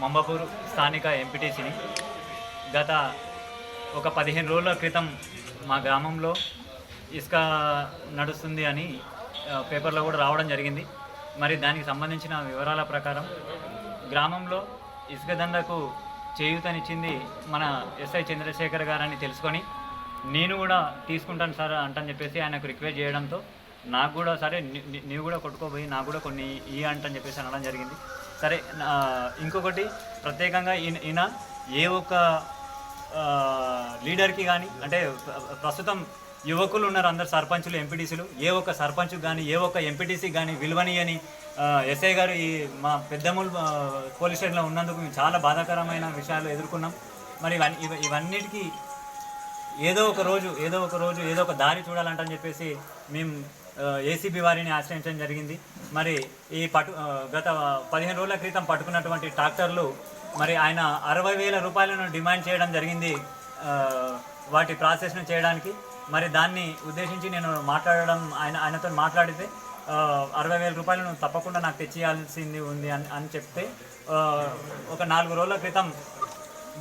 మంబపూర్ స్థానిక ఎంపీటీసీని. గత ఒక 15 రోజుల క్రితం మా గ్రామంలో ఇసుక నడుస్తుంది అని పేపర్లో కూడా రావడం జరిగింది. మరి దానికి సంబంధించిన వివరాల ప్రకారం గ్రామంలో ఇసుక దందకు చేయూతనిచ్చింది మన ఎస్ఐ చంద్రశేఖర్ గారని తెలుసుకొని నేను కూడా తీసుకుంటాను సార్ అంటని చెప్పేసి ఆయనకు రిక్వెస్ట్ చేయడంతో నాకు కూడా సరే నీవు కూడా కొట్టుకోబోయి నాకు కూడా కొన్ని అంటని చెప్పేసి అనడం జరిగింది. సరే, ఇంకొకటి ప్రత్యేకంగా ఈయన ఏ ఒక్క లీడర్కి కానీ, అంటే ప్రస్తుతం యువకులు ఉన్నారు అందరు సర్పంచులు ఎంపీటీసీలు, ఏ ఒక్క సర్పంచ్కి కానీ ఏ ఒక్క ఎంపీటీసీకి కానీ విలువనియని ఎస్ఐ గారు ఈ మా పెద్దమూలు పోలీస్ స్టేషన్లో ఉన్నందుకు మేము చాలా బాధాకరమైన విషయాలు ఎదుర్కొన్నాం. మరి ఇవన్నిటికీ ఏదో ఒక దారి చూడాలంటని చెప్పేసి మేము ఏసీబీ వారిని ఆశ్రయించడం జరిగింది. మరి ఈ గత 15 రోజుల క్రితం పట్టుకున్నటువంటి ట్రాక్టర్లు మరి ఆయన 60,000 రూపాయలను డిమాండ్ చేయడం జరిగింది వాటి ప్రాసెస్ను చేయడానికి. మరి దాన్ని ఉద్దేశించి నేను ఆయనతో మాట్లాడితే 60,000 రూపాయలను తప్పకుండా నాకు తెచ్చియాల్సింది ఉంది అని చెప్తే ఒక 4 రోజుల క్రితం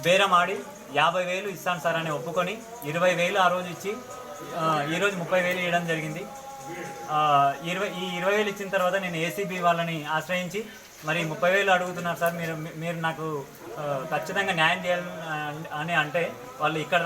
బేరం ఆడి 50,000 ఇస్తాను సార్ అని ఒప్పుకొని 20,000 ఆ రోజు ఇచ్చి ఈరోజు 30,000 ఇవ్వడం జరిగింది. ఈ 20,000 ఇచ్చిన తర్వాత నేను ఏసీబీ వాళ్ళని ఆశ్రయించి మరి 30,000 అడుగుతున్నారు సార్, మీరు నాకు ఖచ్చితంగా న్యాయం చేయాలని అని అంటే వాళ్ళు ఇక్కడ